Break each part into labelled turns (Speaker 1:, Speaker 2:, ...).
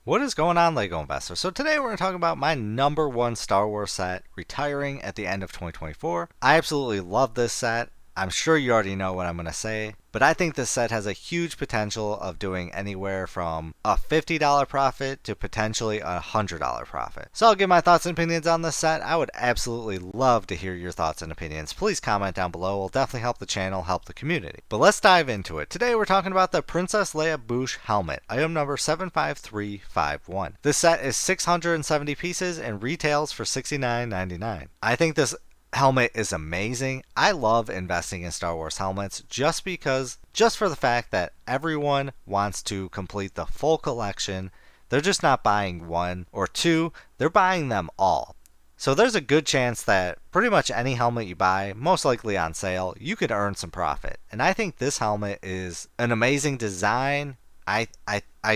Speaker 1: What is going on, LEGO Investor? So today we're going to talk about my number one Star Wars set retiring at the end of 2024. I absolutely love this set. I'm sure you already know what I'm going to say, but I think this set has a huge potential of doing anywhere from a $50 profit to potentially a $100 profit. So I'll give my thoughts and opinions on this set. I would absolutely love to hear your thoughts and opinions. Please comment down below. It'll definitely help the channel, help the community. But let's dive into it. Today we're talking about the Princess Leia Boushh helmet, item number 75351. This set is 670 pieces and retails for $69.99. I think this helmet is amazing. I love investing in Star Wars helmets just for the fact that everyone wants to complete the full collection. They're just not buying one or two, they're buying them all. So there's a good chance that pretty much any helmet you buy, most likely on sale, you could earn some profit. And I think this helmet is an amazing design. I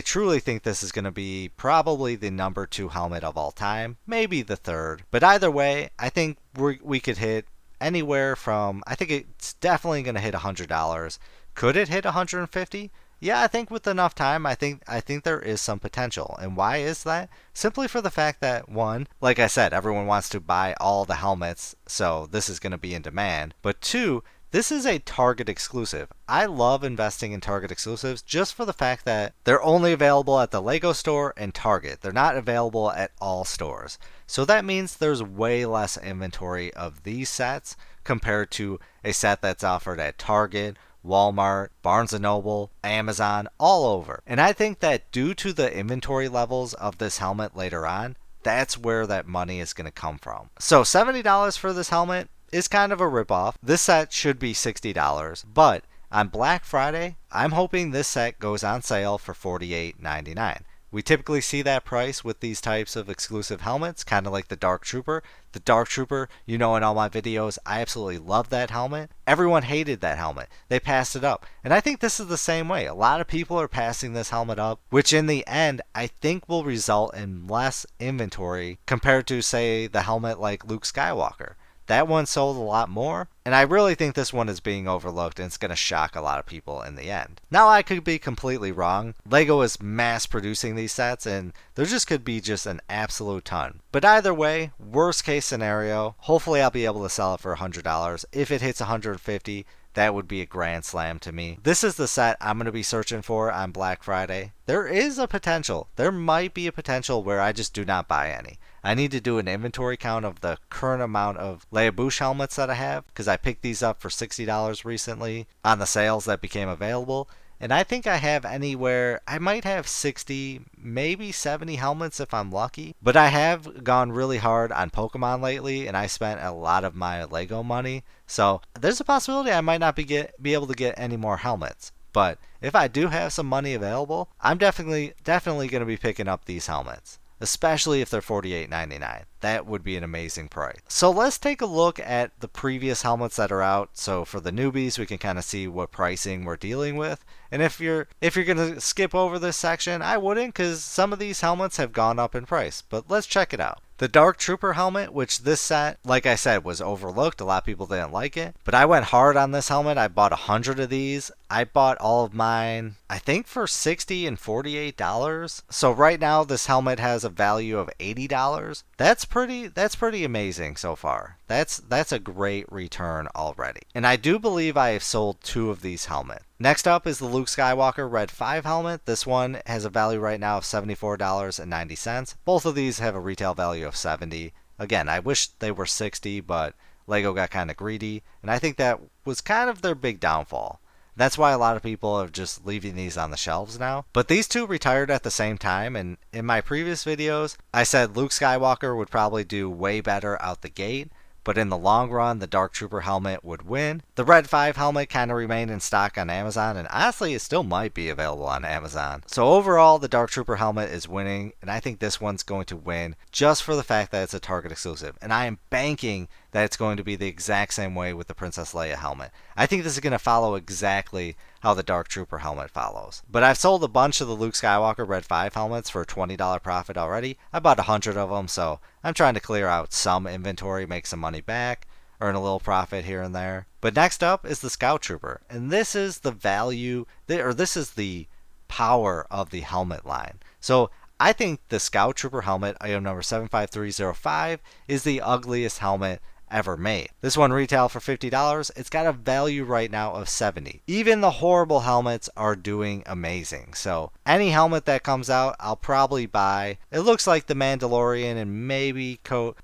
Speaker 1: truly think this is going to be probably the number 2 helmet of all time, maybe the third. But either way, I think we could hit anywhere from, I think it's definitely going to hit $100. Could it hit 150? Yeah, I think with enough time, I think there is some potential. And why is that? Simply for the fact that, one, like I said, everyone wants to buy all the helmets, so this is going to be in demand. But two, this is a Target exclusive. I love investing in Target exclusives just for the fact that they're only available at the LEGO store and Target. They're not available at all stores. So that means there's way less inventory of these sets compared to a set that's offered at Target, Walmart, Barnes & Noble, Amazon, all over. And I think that due to the inventory levels of this helmet later on, that's where that money is going to come from. So $70 for this helmet is kind of a ripoff. This set should be $60, but on Black Friday, I'm hoping this set goes on sale for $48.99. We typically see that price with these types of exclusive helmets, kind of like the Dark Trooper. The Dark Trooper, you know, in all my videos, I absolutely love that helmet. Everyone hated that helmet. They passed it up. And I think this is the same way. A lot of people are passing this helmet up, which in the end, I think will result in less inventory compared to, say, the helmet like Luke Skywalker. That one sold a lot more, and I really think this one is being overlooked and it's going to shock a lot of people in the end. Now, I could be completely wrong. LEGO is mass producing these sets and there just could be just an absolute ton. But either way, worst case scenario, hopefully I'll be able to sell it for $100. If it hits $150, that would be a grand slam to me. This is the set I'm going to be searching for on Black Friday. There is a potential. There might be a potential where I just do not buy any. I need to do an inventory count of the current amount of Leia Boushh helmets that I have because I picked these up for $60 recently on the sales that became available. And I think I have anywhere, I might have 60, maybe 70 helmets if I'm lucky. But I have gone really hard on Pokemon lately and I spent a lot of my LEGO money. So there's a possibility I might not be able to get any more helmets. But if I do have some money available, I'm definitely going to be picking up these helmets. Especially if they're $48.99. That would be an amazing price. So let's take a look at the previous helmets that are out. So for the newbies, we can kind of see what pricing we're dealing with. And if you're going to skip over this section, I wouldn't because some of these helmets have gone up in price. But let's check it out. The Dark Trooper helmet, which this set, like I said, was overlooked. A lot of people didn't like it. But I went hard on this helmet. I bought 100 of these. I bought all of mine, I think for $60 and $48. So right now this helmet has a value of $80. That's pretty amazing so far. That's a great return already. And I do believe I have sold 2 of these helmets. Next up is the Luke Skywalker Red 5 helmet. This one has a value right now of $74.90. Both of these have a retail value of $70. Again, I wish they were $60, but LEGO got kind of greedy, and I think that was kind of their big downfall. That's why a lot of people are just leaving these on the shelves now. But these two retired at the same time, and in my previous videos, I said Luke Skywalker would probably do way better out the gate. But in the long run, the Dark Trooper helmet would win. The Red 5 helmet kind of remained in stock on Amazon, and honestly, it still might be available on Amazon. So overall, the Dark Trooper helmet is winning, and I think this one's going to win just for the fact that it's a Target exclusive. And I am banking that it's going to be the exact same way with the Princess Leia helmet. I think this is going to follow exactly how the Dark Trooper helmet follows. But I've sold a bunch of the Luke Skywalker Red 5 helmets for a $20 profit already. I bought 100 of them, so I'm trying to clear out some inventory, make some money back, earn a little profit here and there. But next up is the Scout Trooper, and this is the value, or this is the power of the helmet line. So I think the Scout Trooper helmet, item number 75305, is the ugliest helmet ever made. This one retail for $50. It's got a value right now of $70. Even the horrible helmets are doing amazing. So any helmet that comes out, I'll probably buy. It looks like the Mandalorian and maybe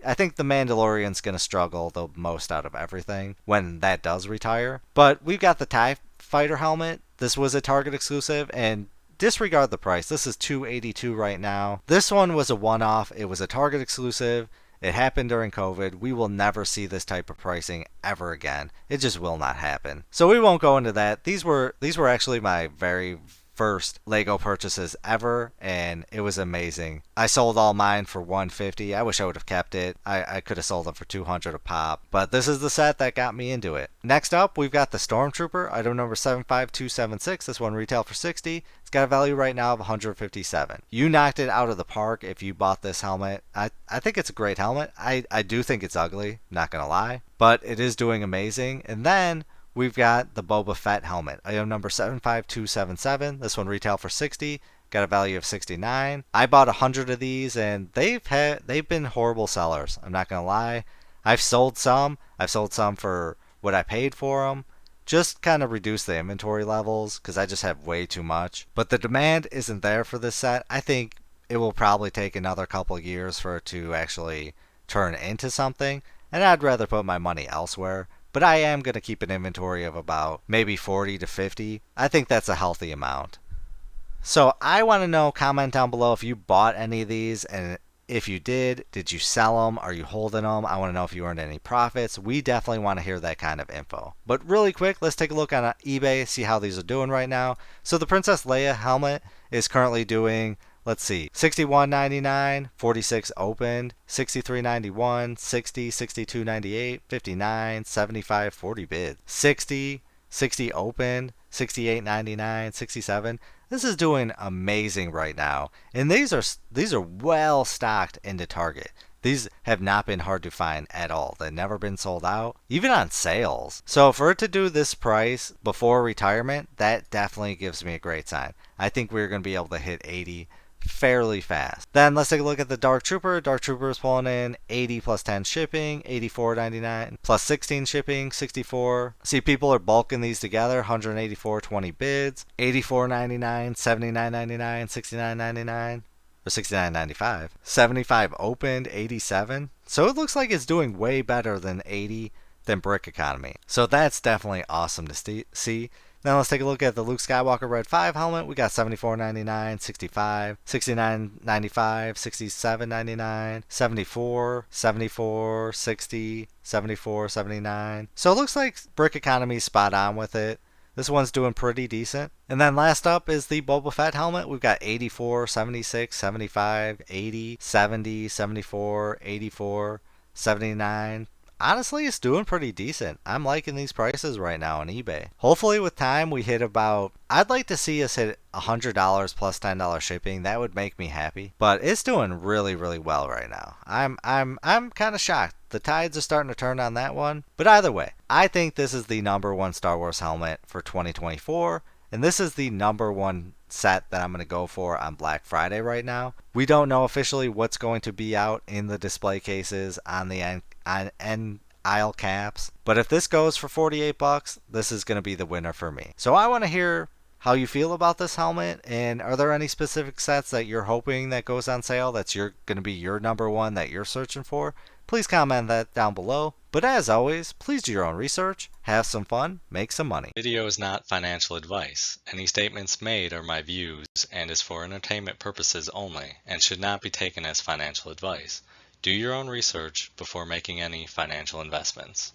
Speaker 1: I think the Mandalorian's going to struggle the most out of everything when that does retire. But we've got the TIE Fighter helmet. This was a Target exclusive, and disregard the price. This is $282 right now. This one was a one-off. It was a Target exclusive. It happened during COVID. We will never see this type of pricing ever again. It just will not happen. So we won't go into that. These were actually my very first Lego purchases ever, and it was amazing. I sold all mine for $150. I wish I would have kept it. I could have sold them for $200 a pop, but this is the set that got me into it. Next up, we've got the Stormtrooper, item number 75276. This one retailed for $60. It's got a value right now of $157. You knocked it out of the park if you bought this helmet. I think it's a great helmet. I do think it's ugly, not gonna lie, but it is doing amazing. And then we've got the Boba Fett helmet, item number 75277. This one retailed for $60. Got a value of $69. I bought 100 of these, and they've been horrible sellers. I'm not gonna lie. I've sold some. I've sold some for what I paid for them. Just kind of reduce the inventory levels because I just have way too much. But the demand isn't there for this set. I think it will probably take another couple of years for it to actually turn into something, and I'd rather put my money elsewhere. But I am going to keep an inventory of about maybe 40 to 50. I think that's a healthy amount. So I want to know, comment down below if you bought any of these, and if you did you sell them? Are you holding them? I want to know if you earned any profits. We definitely want to hear that kind of info. But really quick, let's take a look on eBay, see how these are doing right now. So the Princess Leia helmet is currently doing, let's see, $61.99, 46 opened, $63.91, $60, $62.98, $59, $75, 40 bids, $60, $60 opened, $68.99, $67. This is doing amazing right now, and these are well stocked into Target. These have not been hard to find at all. They've never been sold out, even on sales. So for it to do this price before retirement, that definitely gives me a great sign. I think we're going to be able to hit 80 fairly fast. Then let's take a look at the Dark Trooper. Dark Trooper is pulling in 80 plus 10 shipping, $84.99 plus 16 shipping, 64. See, people are bulking these together, 184.20 bids, $84.99, $79.99, $69.99. Or $69.95. 75 opened, 87. So it looks like it's doing way better than 80 than Brick Economy. So that's definitely awesome to see. Now let's take a look at the Luke Skywalker Red 5 helmet. We got $74.99, 65, $69.95, $67.99, 74, 74, 60, 74, 79. So it looks like Brick Economy's spot on with it. This one's doing pretty decent. And then last up is the Boba Fett helmet. We've got 84, 76, 75, 80, 70, 74, 84, 79. Honestly, it's doing pretty decent. I'm liking these prices right now on eBay. Hopefully with time we hit about, I'd like to see us hit $100 plus $10 shipping. That would make me happy. But it's doing really, really well right now. I'm kind of shocked. The tides are starting to turn on that one. But either way, I think this is the number one Star Wars helmet for 2024. And this is the number one set that I'm going to go for on Black Friday right now. We don't know officially what's going to be out in the display cases on the end aisle caps, but if this goes for $48, this is going to be the winner for me. So I want to hear how you feel about this helmet, and are there any specific sets that you're hoping that goes on sale that's going to be your number one that you're searching for? Please comment that down below. But as always, please do your own research, have some fun, make some money.
Speaker 2: Video is not financial advice. Any statements made are my views and is for entertainment purposes only and should not be taken as financial advice. Do your own research before making any financial investments.